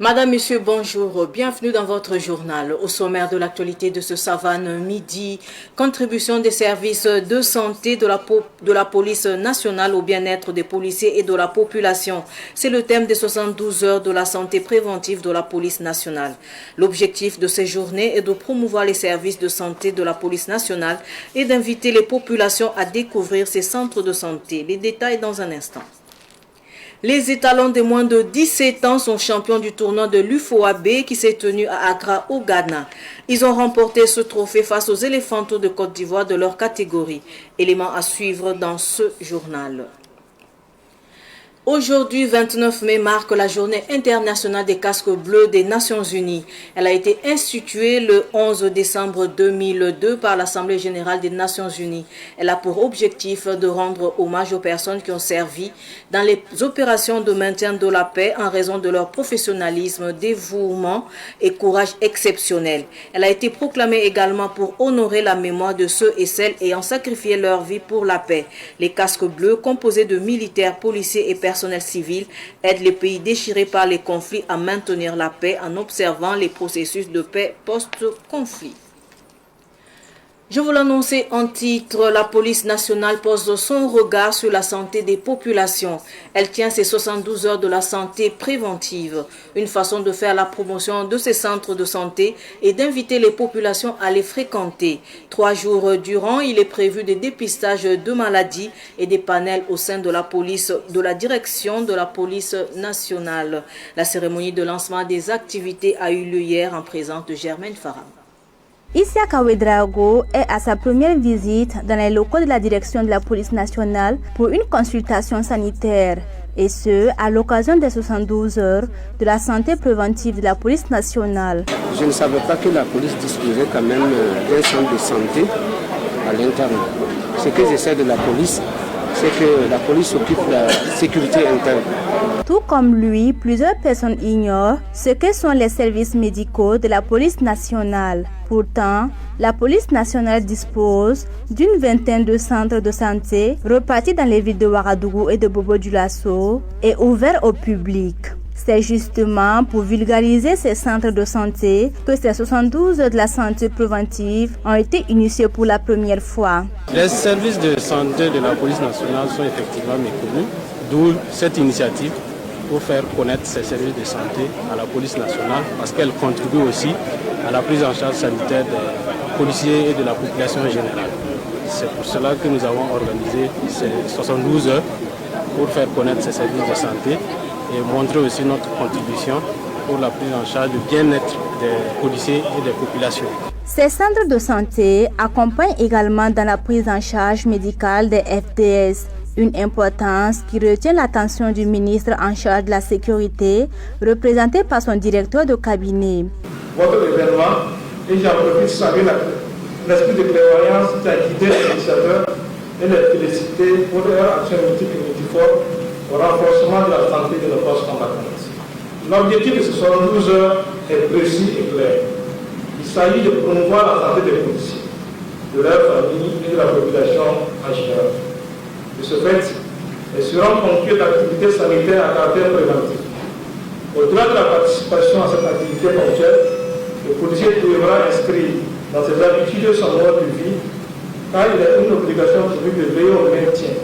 Madame, Monsieur, bonjour. Bienvenue dans votre journal. Au sommaire de l'actualité de ce Savane midi, contribution des services de santé de la police nationale au bien-être des policiers et de la population. C'est le thème des 72 heures de la santé préventive de la police nationale. L'objectif de ces journées est de promouvoir les services de santé de la police nationale et d'inviter les populations à découvrir ces centres de santé. Les détails dans un instant. Les étalons de moins de 17 ans sont champions du tournoi de l'UFOAB qui s'est tenu à Accra au Ghana. Ils ont remporté ce trophée face aux Éléphantos de Côte d'Ivoire de leur catégorie. Élément à suivre dans ce journal. Aujourd'hui, 29 mai, marque la journée internationale des casques bleus des Nations Unies. Elle a été instituée le 11 décembre 2002 par l'Assemblée générale des Nations Unies. Elle a pour objectif de rendre hommage aux personnes qui ont servi dans les opérations de maintien de la paix en raison de leur professionnalisme, dévouement et courage exceptionnel. Elle a été proclamée également pour honorer la mémoire de ceux et celles ayant sacrifié leur vie pour la paix. Les casques bleus, composés de militaires, policiers et personnel civil, aide les pays déchirés par les conflits à maintenir la paix en observant les processus de paix post-conflit. Je vous l'annonçais en titre, la police nationale pose son regard sur la santé des populations. Elle tient ses 72 heures de la santé préventive, une façon de faire la promotion de ces centres de santé et d'inviter les populations à les fréquenter. 3 jours durant, il est prévu des dépistages de maladies et des panels au sein de la police, de la direction de la police nationale. La cérémonie de lancement des activités a eu lieu hier en présence de Germaine Farah. Isiaka Ouedraogo est à sa première visite dans les locaux de la direction de la police nationale pour une consultation sanitaire, et ce, à l'occasion des 72 heures de la santé préventive de la police nationale. Je ne savais pas que la police disposait quand même d'un centre de santé à l'interne. Ce que j'essaie de la police, c'est que la police s'occupe de la sécurité interne. Tout comme lui, plusieurs personnes ignorent ce que sont les services médicaux de la police nationale. Pourtant, la police nationale dispose d'une vingtaine de centres de santé repartis dans les villes de Ouagadougou et de Bobo-Dioulasso et ouverts au public. C'est justement pour vulgariser ces centres de santé que ces 72 heures de la santé préventive ont été initiés pour la première fois. Les services de santé de la police nationale sont effectivement méconnus, d'où cette initiative pour faire connaître ces services de santé à la police nationale parce qu'elle contribue aussi à la prise en charge sanitaire des policiers et de la population générale. C'est pour cela que nous avons organisé ces 72 heures pour faire connaître ces services de santé et montrer aussi notre contribution pour la prise en charge du bien-être des policiers et des populations. Ces centres de santé accompagnent également dans la prise en charge médicale des FDS, une importance qui retient l'attention du ministre en charge de la sécurité, représenté par son directeur de cabinet. Votre événement, et j'en profite de saluer l'esprit de clairvoyance qui a guidé les initiateurs et les féliciter pour leur action multiple et multiforme au renforcement de la santé de nos forces combattantes. L'objectif de ce 72 heures est précis et clair. Il s'agit de promouvoir la santé des policiers, de leurs familles et de la population en général. De ce fait, elles seront ponctuées d'activités sanitaires à caractère préventif. Au-delà de la participation à cette activité ponctuelle, le policier devra inscrire dans ses habitudes son mode de vie, car il est une obligation pour lui de veiller au maintien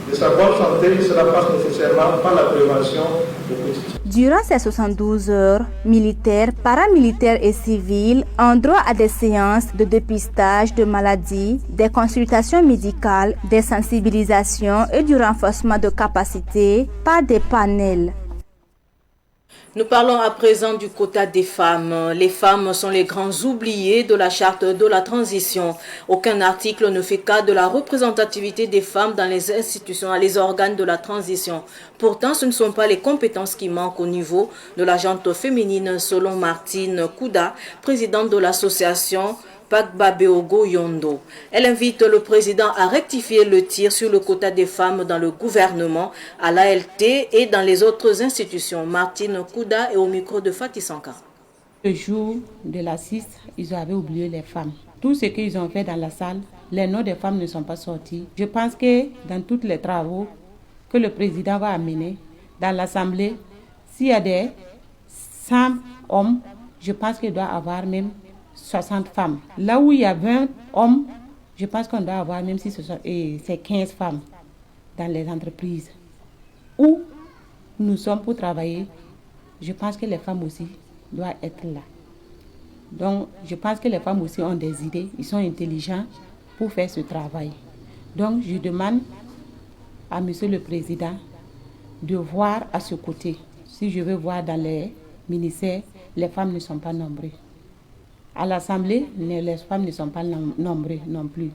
de sa bonne santé, et cela passe nécessairement par la prévention au quotidien. Durant ces 72 heures, militaires, paramilitaires et civils ont droit à des séances de dépistage de maladies, des consultations médicales, des sensibilisations et du renforcement de capacités par des panels. Nous parlons à présent du quota des femmes. Les femmes sont les grands oubliés de la charte de la transition. Aucun article ne fait cas de la représentativité des femmes dans les institutions, les organes de la transition. Pourtant, ce ne sont pas les compétences qui manquent au niveau de la gente féminine, selon Martine Kouda, présidente de l'association Pagbabeogo Yondo. Elle invite le président à rectifier le tir sur le quota des femmes dans le gouvernement, à l'ALT et dans les autres institutions. Martine Kouda est au micro de Fatih Sankara. Le jour de l'assise, ils avaient oublié les femmes. Tout ce qu'ils ont fait dans la salle, les noms des femmes ne sont pas sortis. Je pense que dans tous les travaux que le président va amener dans l'Assemblée, s'il y a des 100 hommes, je pense qu'il doit y avoir même 60 femmes. Là où il y a 20 hommes, je pense qu'on doit avoir même si c'est 15 femmes dans les entreprises. Où nous sommes pour travailler, je pense que les femmes aussi doivent être là. Donc, je pense que les femmes aussi ont des idées, ils sont intelligents pour faire ce travail. Donc, je demande à Monsieur le Président de voir à ce côté. Si je veux voir dans les ministères, les femmes ne sont pas nombreuses. À l'Assemblée, les femmes ne sont pas nombreuses non plus.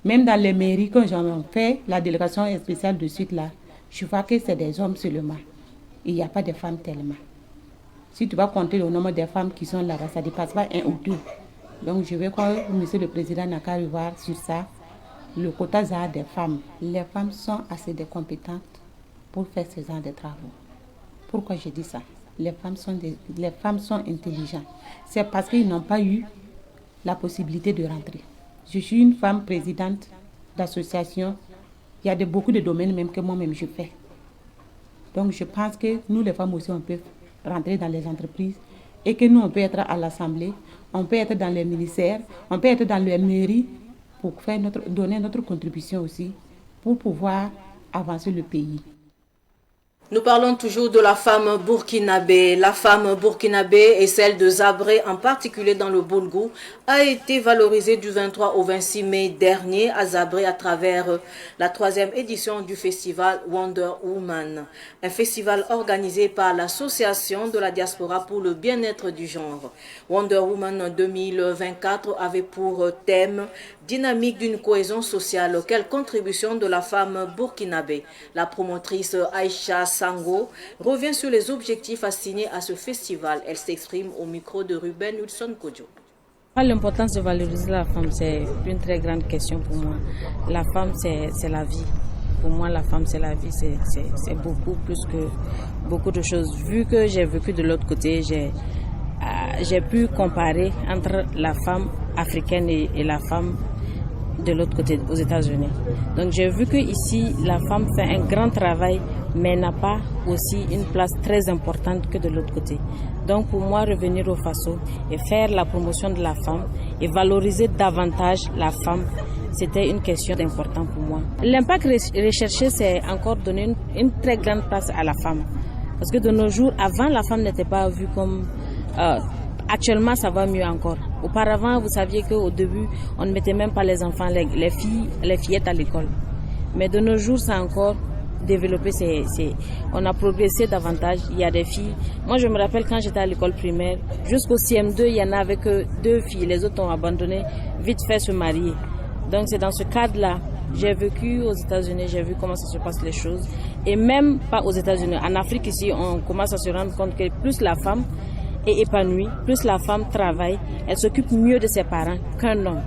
Même dans les mairies, quand j'en fais la délégation spéciale de suite là, je vois que c'est des hommes seulement. Il n'y a pas de femmes tellement. Si tu vas compter le nombre de femmes qui sont là-bas, ça ne dépasse pas 1 ou 2. Donc je veux que Monsieur le Président n'a qu'à revoir sur ça, le quota des femmes. Les femmes sont assez compétentes pour faire ce genre de travaux. Pourquoi je dis ça? Les femmes sont intelligentes. C'est parce qu'ils n'ont pas eu la possibilité de rentrer. Je suis une femme présidente d'association. Il y a beaucoup de domaines même que moi-même je fais. Donc je pense que nous les femmes aussi on peut rentrer dans les entreprises et que nous on peut être à l'Assemblée, on peut être dans les ministères, on peut être dans les mairies pour donner notre contribution aussi pour pouvoir avancer le pays. Nous parlons toujours de la femme burkinabé. La femme burkinabé et celle de Zabré, en particulier dans le Boulgou, a été valorisée du 23 au 26 mai dernier à Zabré à travers la 3e édition du festival Wonder Woman. Un festival organisé par l'Association de la diaspora pour le bien-être du genre. Wonder Woman 2024 avait pour thème « Dynamique d'une cohésion sociale, quelle contribution de la femme burkinabé ». La promotrice Aïcha Sango revient sur les objectifs assignés à ce festival. Elle s'exprime au micro de Ruben Wilson Kodjo. L'importance de valoriser la femme, c'est une très grande question pour moi. La femme, c'est la vie. Pour moi, la femme, c'est la vie. C'est beaucoup plus que beaucoup de choses. Vu que j'ai vécu de l'autre côté, j'ai pu comparer entre la femme africaine et la femme de l'autre côté, aux États-Unis. Donc j'ai vu que ici la femme fait un grand travail, mais n'a pas aussi une place très importante que de l'autre côté. Donc pour moi, revenir au Faso et faire la promotion de la femme et valoriser davantage la femme, c'était une question importante pour moi. L'impact recherché, c'est encore donner une très grande place à la femme. Parce que de nos jours, avant, la femme n'était pas vue comme... Actuellement, ça va mieux encore. Auparavant, vous saviez qu'au début, on ne mettait même pas les enfants, les fillettes à l'école. Mais de nos jours, ça a encore développé. On a progressé davantage. Il y a des filles. Moi, je me rappelle quand j'étais à l'école primaire, jusqu'au CM2, il y en avait que 2 filles. Les autres ont abandonné, vite fait se marier. Donc, c'est dans ce cadre-là. J'ai vécu aux États-Unis, j'ai vu comment ça se passe les choses. Et même pas aux États-Unis. En Afrique, ici, on commence à se rendre compte que plus la femme est épanouie, plus la femme travaille, elle s'occupe mieux de ses parents qu'un homme.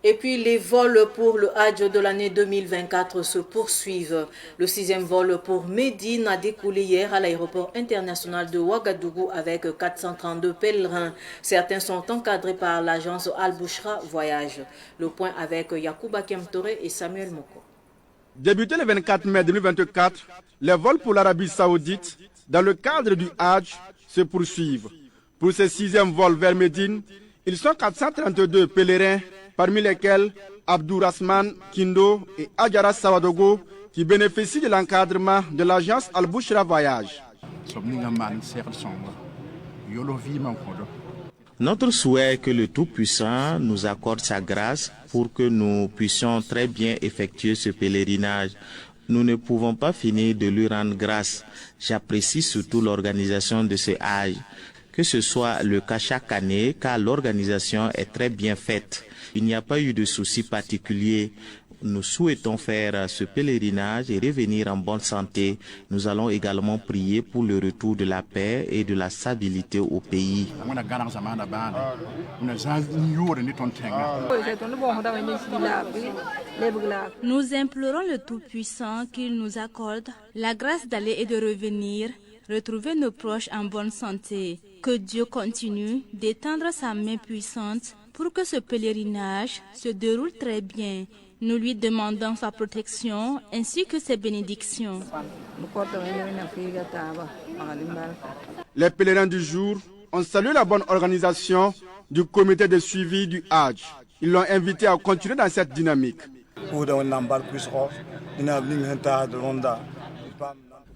Et puis les vols pour le Hajj de l'année 2024 se poursuivent. Le 6e vol pour Médine a découlé hier à l'aéroport international de Ouagadougou avec 432 pèlerins. Certains sont encadrés par l'agence Al-Bouchra Voyage. Le point avec Yacouba Kemtore et Samuel Moko. Débuté le 24 mai 2024, les vols pour l'Arabie Saoudite dans le cadre du Hajj se poursuivent. Pour ce 6e vol vers Médine, ils sont 432 pèlerins, parmi lesquels Abdourahman Kindo et Adjara Sawadogo, qui bénéficient de l'encadrement de l'agence Al-Bouchra Voyage. Notre souhait est que le Tout-Puissant nous accorde sa grâce pour que nous puissions très bien effectuer ce pèlerinage. Nous ne pouvons pas finir de lui rendre grâce. J'apprécie surtout l'organisation de ce Hajj. Que ce soit le cas chaque année, car l'organisation est très bien faite. Il n'y a pas eu de soucis particuliers. Nous souhaitons faire ce pèlerinage et revenir en bonne santé. Nous allons également prier pour le retour de la paix et de la stabilité au pays. Nous implorons le Tout-Puissant qu'il nous accorde la grâce d'aller et de revenir, retrouver nos proches en bonne santé. Que Dieu continue d'étendre sa main puissante pour que ce pèlerinage se déroule très bien. Nous lui demandons sa protection ainsi que ses bénédictions. Les pèlerins du jour ont salué la bonne organisation du comité de suivi du Hajj. Ils l'ont invité à continuer dans cette dynamique.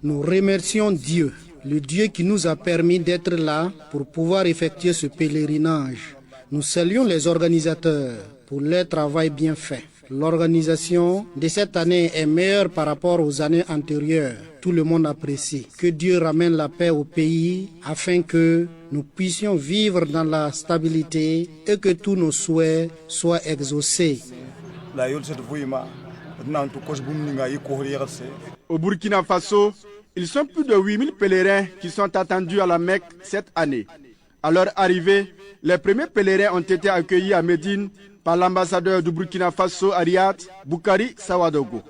Nous remercions Dieu, le Dieu qui nous a permis d'être là pour pouvoir effectuer ce pèlerinage. Nous saluons les organisateurs pour leur travail bien fait. L'organisation de cette année est meilleure par rapport aux années antérieures. Tout le monde apprécie. Que Dieu ramène la paix au pays afin que nous puissions vivre dans la stabilité et que tous nos souhaits soient exaucés. Au Burkina Faso, ils sont plus de 8000 pèlerins qui sont attendus à la Mecque cette année. À leur arrivée, les premiers pèlerins ont été accueillis à Médine par l'ambassadeur du Burkina Faso à Riyad, Boukari Sawadogo.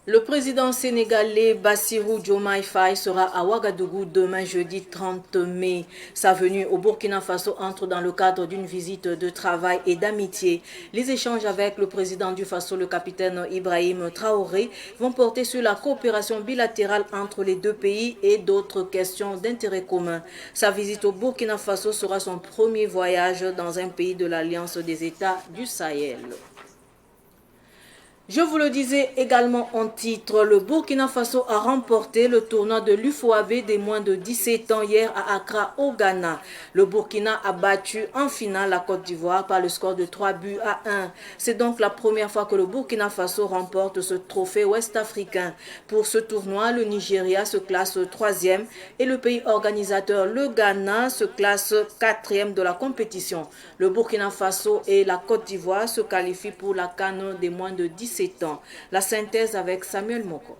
Le président sénégalais Bassirou Diomaye Faye sera à Ouagadougou demain jeudi 30 mai. Sa venue au Burkina Faso entre dans le cadre d'une visite de travail et d'amitié. Les échanges avec le président du Faso, le capitaine Ibrahim Traoré, vont porter sur la coopération bilatérale entre les deux pays et d'autres questions d'intérêt commun. Sa visite au Burkina Faso sera son premier voyage dans un pays de l'Alliance des États du Sahel. Je vous le disais également en titre, le Burkina Faso a remporté le tournoi de l'UFOAB des moins de 17 ans hier à Accra au Ghana. Le Burkina a battu en finale la Côte d'Ivoire par le score de 3-1. C'est donc la première fois que le Burkina Faso remporte ce trophée ouest-africain. Pour ce tournoi, le Nigeria se classe 3e et le pays organisateur, le Ghana, se classe 4e de la compétition. Le Burkina Faso et la Côte d'Ivoire se qualifient pour la CAN des moins de 17 ans. La synthèse avec Samuel Moko.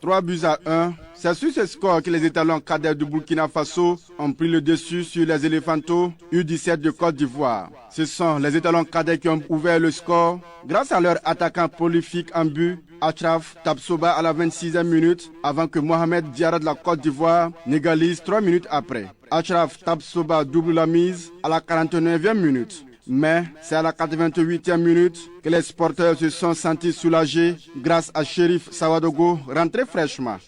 3-1, c'est sur ce score que les étalons cadets du Burkina Faso ont pris le dessus sur les éléphantos U17 de Côte d'Ivoire. Ce sont les étalons cadets qui ont ouvert le score grâce à leur attaquant prolifique en but, Achraf Tapsoba à la 26e minute, avant que Mohamed Diarra de la Côte d'Ivoire n'égalise 3 minutes après. Achraf Tapsoba double la mise à la 49e minute. Mais c'est à la 88e minute que les supporters se sont sentis soulagés grâce à Shérif Sawadogo rentré fraîchement.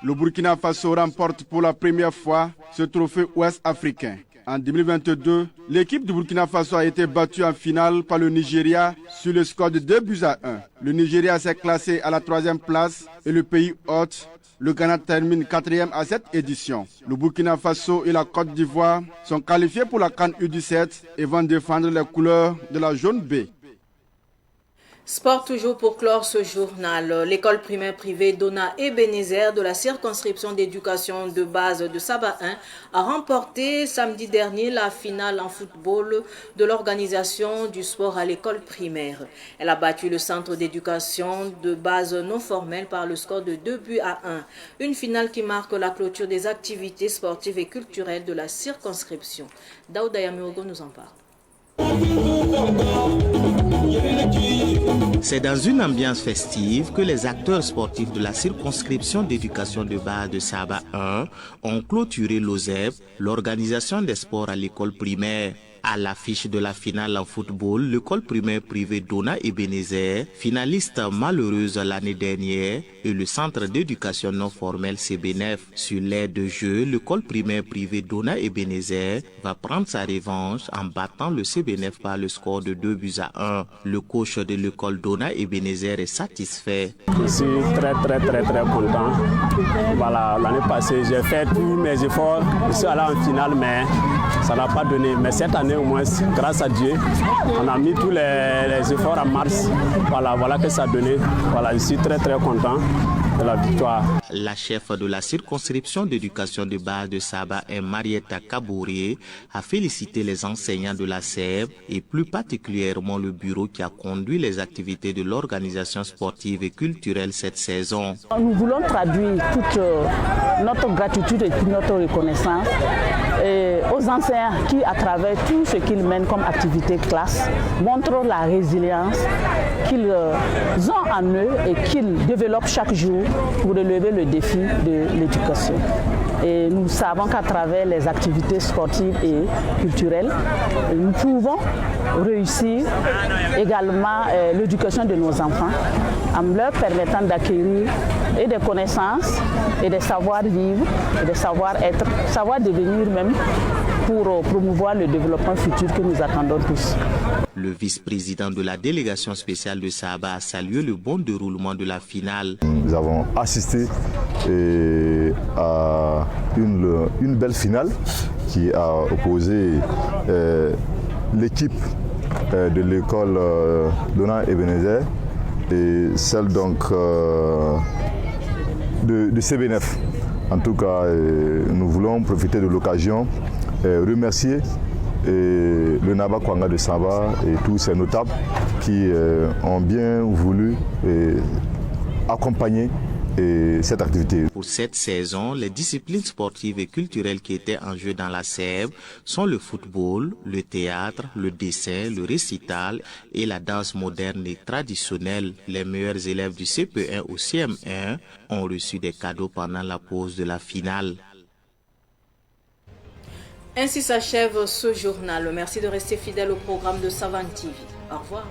Le Burkina Faso remporte pour la première fois ce trophée ouest-africain. En 2022, l'équipe du Burkina Faso a été battue en finale par le Nigeria sur le score de 2-1. Le Nigeria s'est classé à la 3e place et le pays hôte, le Ghana, termine 4e à cette édition. Le Burkina Faso et la Côte d'Ivoire sont qualifiés pour la CAN U17 et vont défendre les couleurs de la jaune B. Sport toujours pour clore ce journal. L'école primaire privée Dona Ebenezer de la circonscription d'éducation de base de Saba 1 a remporté samedi dernier la finale en football de l'organisation du sport à l'école primaire. Elle a battu le centre d'éducation de base non formelle par le score de 2-1. Une finale qui marque la clôture des activités sportives et culturelles de la circonscription. Daouda Yameogo nous en parle. C'est dans une ambiance festive que les acteurs sportifs de la circonscription d'éducation de base de Saba 1 ont clôturé l'OSEP, l'organisation des sports à l'école primaire. À l'affiche de la finale en football, l'école primaire privée Dona Ebenezer, finaliste malheureuse l'année dernière, et le centre d'éducation non formelle CBNF. Sur l'aire de jeu, l'école primaire privée Dona Ebenezer va prendre sa revanche en battant le CBNF par le score de 2-1. Le coach de l'école Dona Ebenezer est satisfait. Je suis très content. Voilà, l'année passée, j'ai fait tous mes efforts. Je suis allé en finale, mais ça n'a pas donné. Mais cette année au moins, grâce à Dieu, on a mis tous les efforts en marche. Voilà que ça a donné. Voilà, je suis très content de la victoire. La chef de la circonscription d'éducation de base de Saba, Marietta Kabourié, a félicité les enseignants de la SEB et plus particulièrement le bureau qui a conduit les activités de l'organisation sportive et culturelle cette saison. Nous voulons traduire toute notre gratitude et toute notre reconnaissance aux enseignants qui, à travers tout ce qu'ils mènent comme activité classe, montrent la résilience qu'ils ont en eux et qu'ils développent chaque jour pour relever le défi de l'éducation. Et nous savons qu'à travers les activités sportives et culturelles, nous pouvons réussir également l'éducation de nos enfants en leur permettant d'acquérir et des connaissances et des savoir-vivre, et des savoir-être, savoir devenir même pour promouvoir le développement futur que nous attendons tous. Le vice-président de la délégation spéciale de Saba a salué le bon déroulement de la finale. Nous avons assisté à une belle finale qui a opposé l'équipe de l'école Dona Ebenezer et celle donc de CB9. En tout cas, nous voulons profiter de l'occasion remercier le Naba Kwanga de Saba et tous ces notables qui ont bien voulu accompagner cette activité. Pour cette saison, les disciplines sportives et culturelles qui étaient en jeu dans la SEB sont le football, le théâtre, le dessin, le récital et la danse moderne et traditionnelle. Les meilleurs élèves du CP1 au CM1 ont reçu des cadeaux pendant la pause de la finale. Ainsi s'achève ce journal. Merci de rester fidèle au programme de Savane TV. Au revoir.